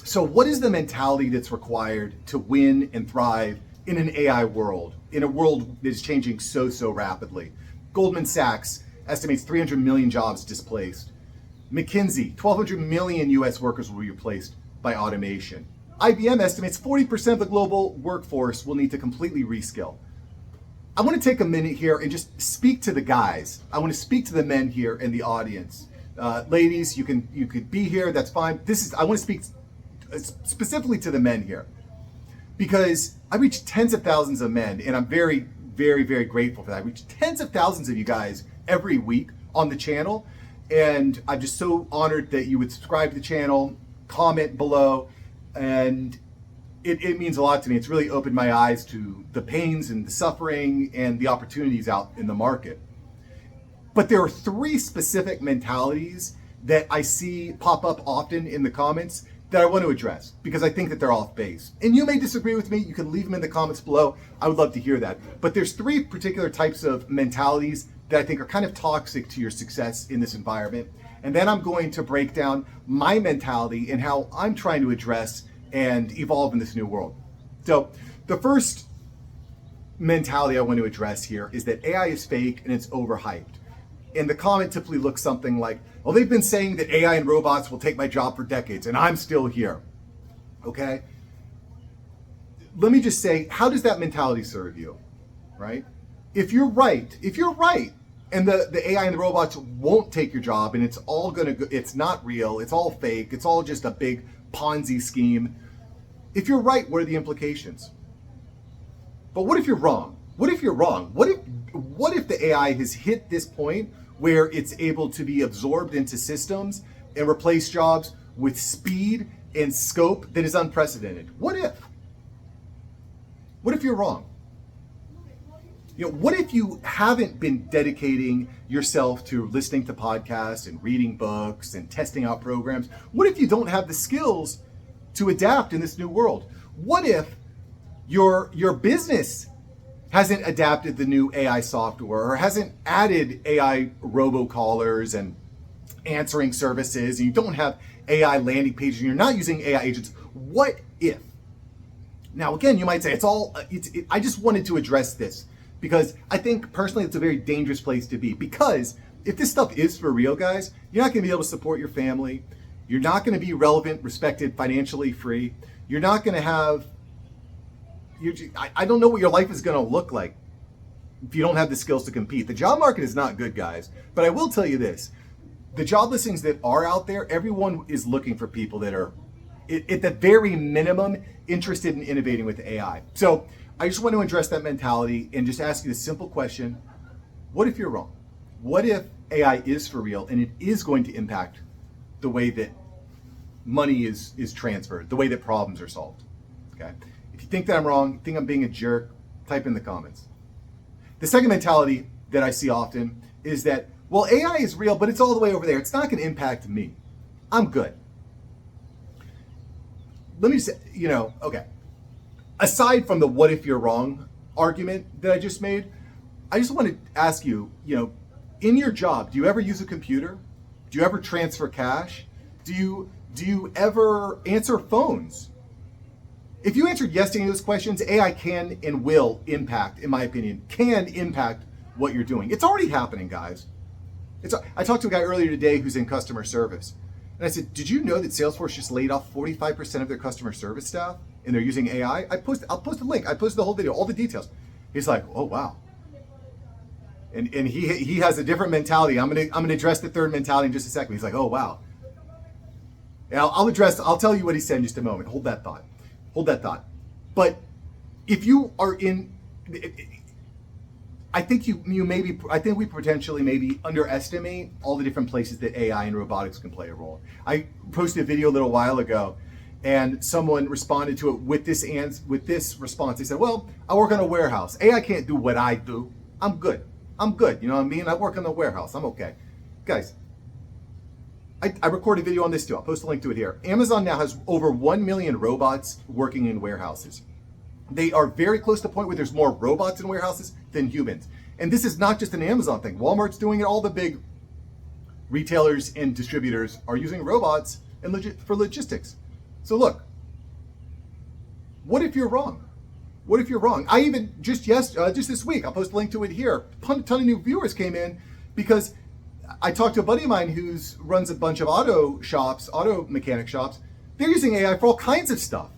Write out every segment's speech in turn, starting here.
So what is the mentality that's required to win and thrive in an AI world, in a world that is changing so rapidly? Goldman Sachs estimates 300 million jobs displaced. McKinsey, 1,200 million US workers will be replaced by automation. IBM estimates 40% of the global workforce will need to completely reskill. I want to take a minute here and just speak to the guys. I want to speak to the men here in the audience. Ladies, you could be here, that's fine. I want to speak specifically to the men here, because I reach tens of thousands of men, and I'm very grateful for that. I reach tens of thousands of you guys every week on the channel, and I'm just so honored that you would subscribe to the channel, comment below, and it means a lot to me. It's really opened my eyes to the pains and the suffering and the opportunities out in the market. But there are three specific mentalities that I see pop up often in the comments that I want to address, because I think that they're off base. And you may disagree with me, you can leave them in the comments below. I would love to hear that. But there's three particular types of mentalities that I think are kind of toxic to your success in this environment. And then I'm going to break down my mentality and how I'm trying to address and evolve in this new world. So the first mentality I want to address here is that AI is fake and it's overhyped. And the comment typically looks something like, well, they've been saying that AI and robots will take my job for decades, and I'm still here. Okay? Let me just say, how does that mentality serve you? Right? If you're right, and the AI and the robots won't take your job, and it's all gonna go, it's not real, it's all fake, it's all just a big Ponzi scheme. If you're right, what are the implications? But what if you're wrong? What if you're wrong? What if the AI has hit this point where it's able to be absorbed into systems and replace jobs with speed and scope that is unprecedented? What if? What if you're wrong? What if you haven't been dedicating yourself to listening to podcasts and reading books and testing out programs? What if you don't have the skills to adapt in this new world? What if your business hasn't adapted the new AI software, or hasn't added AI robocallers and answering services, and you don't have AI landing pages, and you're not using AI agents? What if? Now, again, you might say I just wanted to address this because I think personally it's a very dangerous place to be, because if this stuff is for real, guys, you're not going to be able to support your family. You're not going to be relevant, respected, financially free. You're not going to have I don't know what your life is going to look like if you don't have the skills to compete. The job market is not good, guys. But I will tell you this. The job listings that are out there, everyone is looking for people that are, at the very minimum, interested in innovating with AI. So I just want to address that mentality and just ask you the simple question. What if you're wrong? What if AI is for real and it is going to impact the way that money is transferred, the way that problems are solved? Okay. If you think that I'm wrong, think I'm being a jerk, type in the comments. The second mentality that I see often is that, well, AI is real, but it's all the way over there. It's not going to impact me. I'm good. Let me say, okay. Aside from the what if you're wrong argument that I just made, I just want to ask you, in your job, do you ever use a computer? Do you ever transfer cash? Do you ever answer phones? If you answered yes to any of those questions, AI can and will impact, in my opinion, can impact what you're doing. It's already happening, guys. I talked to a guy earlier today who's in customer service. And I said, did you know that Salesforce just laid off 45% of their customer service staff and they're using AI? I'll post a link. I posted the whole video, all the details. He's like, oh, wow. And he has a different mentality. I'm gonna address the third mentality in just a second. He's like, oh, wow. And I'll tell you what he said in just a moment. Hold that thought. But if you are in, I think we potentially maybe underestimate all the different places that AI and robotics can play a role. I posted a video a little while ago, and someone responded to it with this response. They said, well, I work in a warehouse. AI can't do what I do. I'm good. You know what I mean? I work in the warehouse. I'm okay. Guys, I recorded a video on this too. I'll post a link to it here. Amazon now has over 1 million robots working in warehouses. They are very close to the point where there's more robots in warehouses than humans. And this is not just an Amazon thing. Walmart's doing it. All the big retailers and distributors are using robots for logistics. So look, what if you're wrong? What if you're wrong? I even just this week, I'll post a link to it here. A ton of new viewers came in because I talked to a buddy of mine who runs a bunch of auto mechanic shops. They're using AI for all kinds of stuff.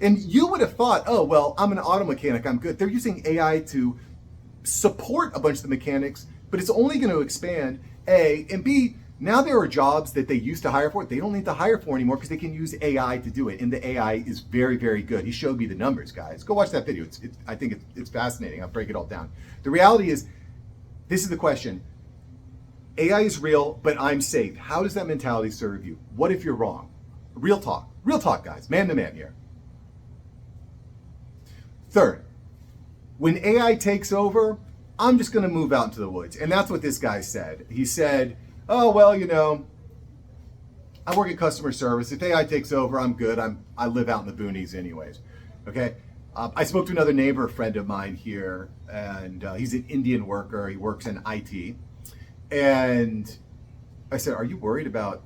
And you would have thought, oh, well, I'm an auto mechanic, I'm good. They're using AI to support a bunch of the mechanics, but it's only going to expand, A, and B, now there are jobs that they used to hire for, they don't need to hire for anymore because they can use AI to do it. And the AI is very, very good. He showed me the numbers, guys. Go watch that video. I think it's fascinating. I'll break it all down. The reality is, this is the question. AI is real, but I'm safe. How does that mentality serve you? What if you're wrong? Real talk, guys, man to man here. Third, when AI takes over, I'm just going to move out into the woods. And that's what this guy said. He said, oh, well, I work in customer service. If AI takes over, I'm good. I live out in the boonies anyways. Okay. I spoke to another neighbor friend of mine here, and he's an Indian worker. He works in IT. And I said, are you worried about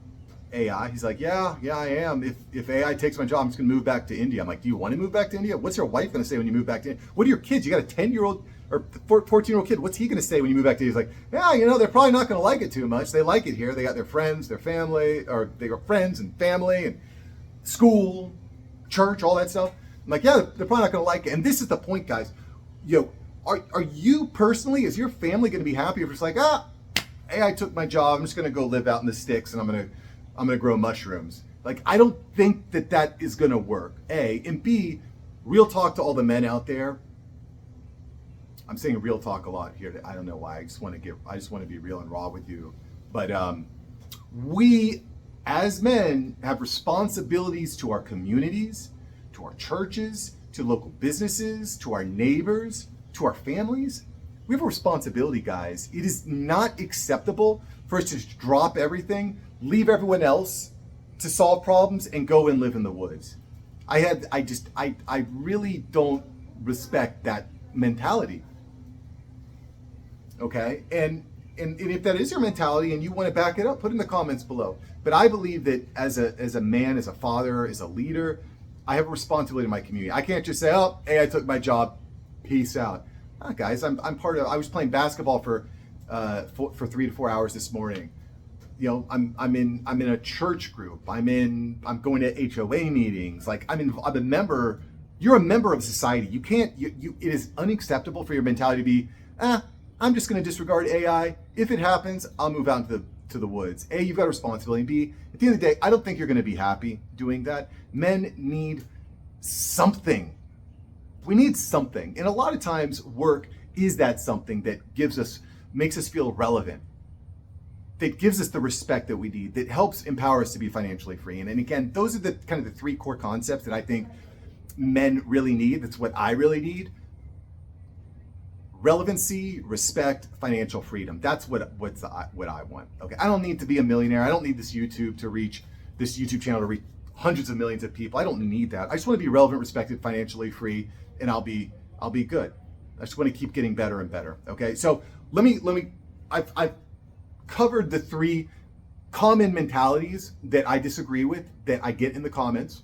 AI? He's like, yeah, I am. If AI takes my job, I'm just gonna move back to India. I'm like, do you want to move back to India? What's your wife gonna say when you move back to India? What are your kids? You got a 10-year-old or 14-year-old kid. What's he gonna say when you move back to India? He's like, yeah, they're probably not gonna like it too much. They like it here. They got their friends, their family, or they got friends and family and school, church, all that stuff. I'm like, yeah, they're probably not gonna like it. And this is the point, guys. Are you personally, is your family gonna be happy if it's like, AI took my job, I'm just gonna go live out in the sticks and I'm gonna grow mushrooms? Like, I don't think that is gonna work, A. And B, real talk to all the men out there. I'm saying real talk a lot here. I don't know why. I just want to be real and raw with you. But we, as men, have responsibilities to our communities, to our churches, to local businesses, to our neighbors, to our families. We have a responsibility, guys. It is not acceptable for us to just drop everything, leave everyone else to solve problems, and go and live in the woods. I really don't respect that mentality. Okay, and if that is your mentality and you want to back it up, put in the comments below. But I believe that as a man, as a father, as a leader, I have a responsibility in my community. I can't just say, oh, hey, I took my job, peace out. Guys, I was playing basketball for 3 to 4 hours this morning. I'm in a church group. I'm going to HOA meetings. Like I'm a member. You're a member of society. You can't. It is unacceptable for your mentality to be, I'm just going to disregard AI. If it happens, I'll move out to the woods. A, you've got a responsibility. B, at the end of the day, I don't think you're going to be happy doing that. Men need something. We need something. And a lot of times work is that something that makes us feel relevant, that gives us the respect that we need, that helps empower us to be financially free. And again, those are the kind of the 3 core concepts that I think men really need. That's what I really need. Relevancy, respect, financial freedom. That's what I want. Okay, I don't need to be a millionaire. I don't need this YouTube channel to reach hundreds of millions of people. I don't need that. I just want to be relevant, respected, financially free, and I'll be good. I just want to keep getting better and better. Okay, so I've covered the 3 common mentalities that I disagree with, that I get in the comments.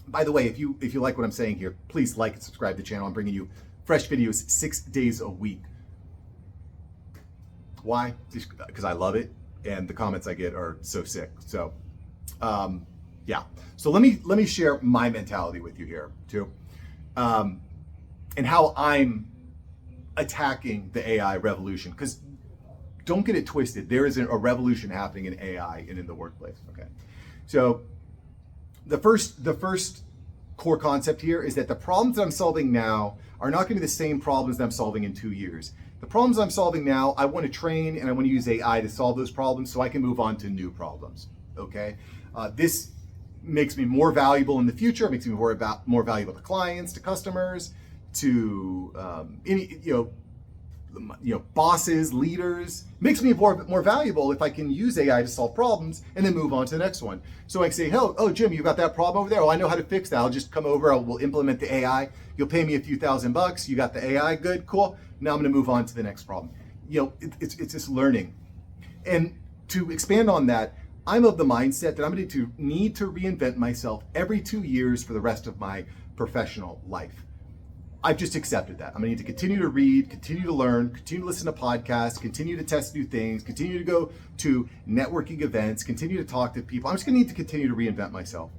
By the way, if you like what I'm saying here, please like and subscribe to the channel. I'm bringing you fresh videos 6 days a week. Why? Just because I love it, and the comments I get are so sick. So, yeah. So let me share my mentality with you here too, and how I'm attacking the AI revolution. Because don't get it twisted. There is a revolution happening in AI and in the workplace. Okay. So the first core concept here is that the problems that I'm solving now are not going to be the same problems that I'm solving in 2 years. The problems I'm solving now, I want to train and I want to use AI to solve those problems so I can move on to new problems. Okay. This makes me more valuable in the future. It makes me more valuable to clients, to customers, to bosses, leaders. Makes me more valuable if I can use AI to solve problems and then move on to the next one. So I can say, oh, Jim, you got that problem over there? Oh, I know how to fix that. I'll just come over. We'll implement the AI. You'll pay me a few $1,000. You got the AI. Good, cool. Now I'm going to move on to the next problem. It's just learning. And to expand on that, I'm of the mindset that I'm going to need to reinvent myself every 2 years for the rest of my professional life. I've just accepted that. I'm gonna need to continue to read, continue to learn, continue to listen to podcasts, continue to test new things, continue to go to networking events, continue to talk to people. I'm just gonna need to continue to reinvent myself.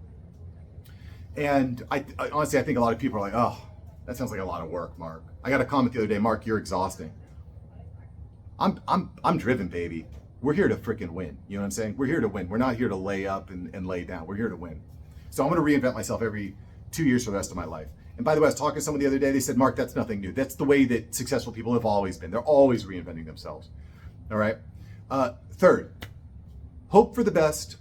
And I honestly, I think a lot of people are like, oh, that sounds like a lot of work, Mark. I got a comment the other day, Mark, you're exhausting. I'm driven, baby. We're here to freaking win. You know what I'm saying? We're here to win. We're not here to lay up and lay down. We're here to win. So I'm gonna reinvent myself every 2 years for the rest of my life. And by the way, I was talking to someone the other day, they said, Mark, that's nothing new. That's the way that successful people have always been. They're always reinventing themselves. All right. Third, hope for the best,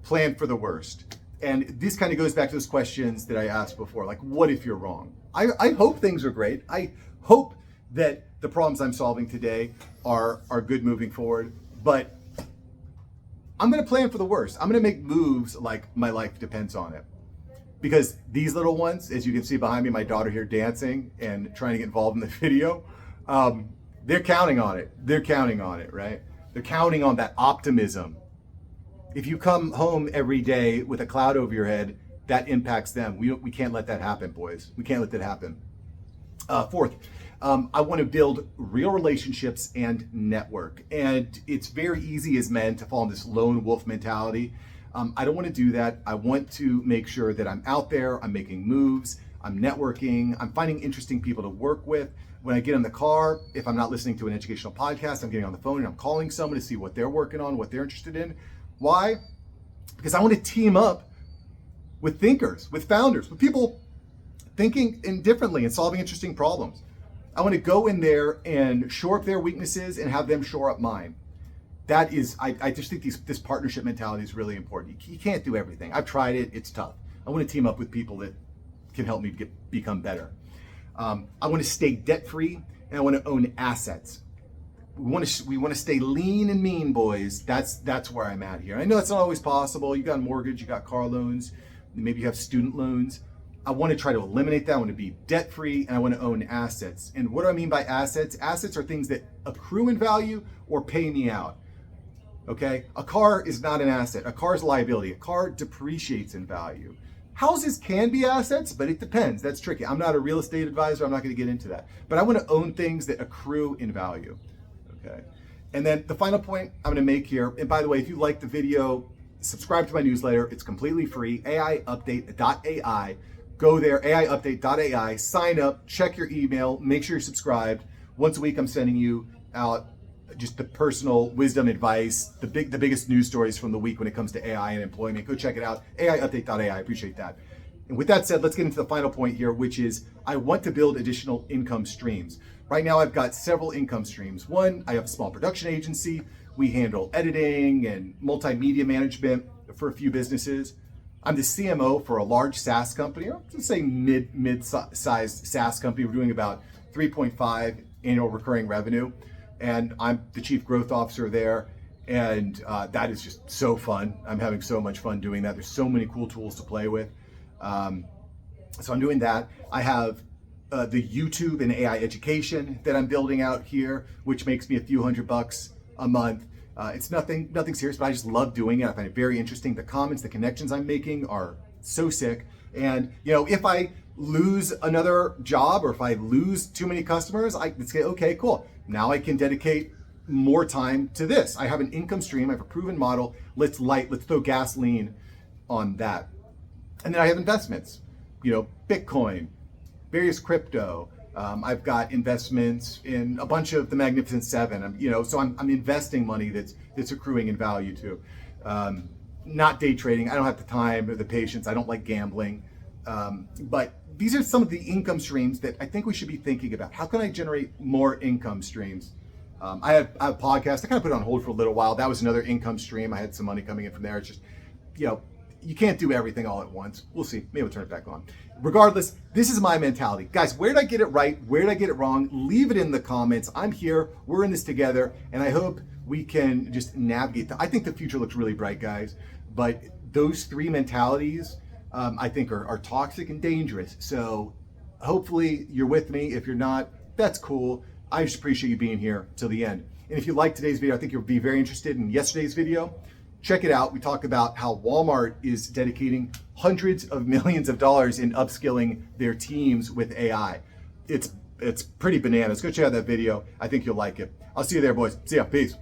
plan for the worst. And this kind of goes back to those questions that I asked before, like, what if you're wrong? I hope things are great. I hope that the problems I'm solving today are good moving forward, but I'm going to plan for the worst. I'm going to make moves like my life depends on it. Because these little ones, as you can see behind me, my daughter here dancing and trying to get involved in the video, they're counting on it. They're counting on it, right? They're counting on that optimism. If you come home every day with a cloud over your head, that impacts them. We can't let that happen, boys. We can't let that happen. Fourth, I want to build real relationships and network. And it's very easy as men to fall in this lone wolf mentality. I don't want to do that. I want to make sure that I'm out there, I'm making moves, I'm networking, I'm finding interesting people to work with. When I get in the car, if I'm not listening to an educational podcast, I'm getting on the phone and I'm calling someone to see what they're working on, what they're interested in. Why? Because I want to team up with thinkers, with founders, with people thinking indifferently and solving interesting problems. I want to go in there and shore up their weaknesses and have them shore up mine. That is, I just think this partnership mentality is really important. You can't do everything. I've tried it, it's tough. I want to team up with people that can help me become better. I want to stay debt-free and I want to own assets. We want to stay lean and mean, boys. That's where I'm at here. I know that's not always possible. You got a mortgage, you got car loans, maybe you have student loans. I want to try to eliminate that. I want to be debt-free and I want to own assets. And what do I mean by assets? Assets are things that accrue in value or pay me out. Okay, a car is not an asset. A car is a liability. A car depreciates in value. Houses can be assets, but it depends. That's tricky. I'm not a real estate advisor. I'm not going to get into that. But I want to own things that accrue in value. Okay, and then the final point I'm going to make here, and by the way, if you like the video, subscribe to my newsletter. It's completely free, aiupdate.ai. Go there, aiupdate.ai, sign up, check your email, make sure you're subscribed. Once a week, I'm sending you out just the personal wisdom advice, the biggest news stories from the week when it comes to AI and employment. Go check it out, aiupdate.ai. I appreciate that. And with that said, let's get into the final point here, which is I want to build additional income streams. Right now, I've got several income streams. One, I have a small production agency. We handle editing and multimedia management for a few businesses. I'm the CMO for a large SaaS company, or let's say mid-sized SaaS company. We're doing about 3.5 annual recurring revenue. And I'm the chief growth officer there. And that is just so fun. I'm having so much fun doing that. There's so many cool tools to play with. So I'm doing that. I have the YouTube and AI education that I'm building out here, which makes me a few $100 a month. It's nothing serious, but I just love doing it. I find it very interesting. The comments, the connections I'm making are so sick. And if I lose another job or if I lose too many customers, I can say, okay, cool. Now I can dedicate more time to this. I have an income stream. I have a proven model. Let's throw gasoline on that. And then I have investments, Bitcoin, various crypto. I've got investments in a bunch of the Magnificent Seven. So I'm investing money that's accruing in value too. Not day trading. I don't have the time or the patience. I don't like gambling. But these are some of the income streams that I think we should be thinking about. How can I generate more income streams? I have a podcast. I kind of put it on hold for a little while. That was another income stream. I had some money coming in from there. It's just, you can't do everything all at once. We'll see. Maybe we'll turn it back on. Regardless, this is my mentality. Guys, where did I get it right? Where did I get it wrong? Leave it in the comments. I'm here. We're in this together. And I hope we can just navigate that. I think the future looks really bright, guys. But those three mentalities, I think are toxic and dangerous. So hopefully you're with me. If you're not, that's cool. I just appreciate you being here till the end. And if you like today's video, I think you'll be very interested in yesterday's video. Check it out. We talk about how Walmart is dedicating hundreds of millions of dollars in upskilling their teams with AI. It's pretty bananas. Go check out that video. I think you'll like it. I'll see you there, boys. See ya. Peace.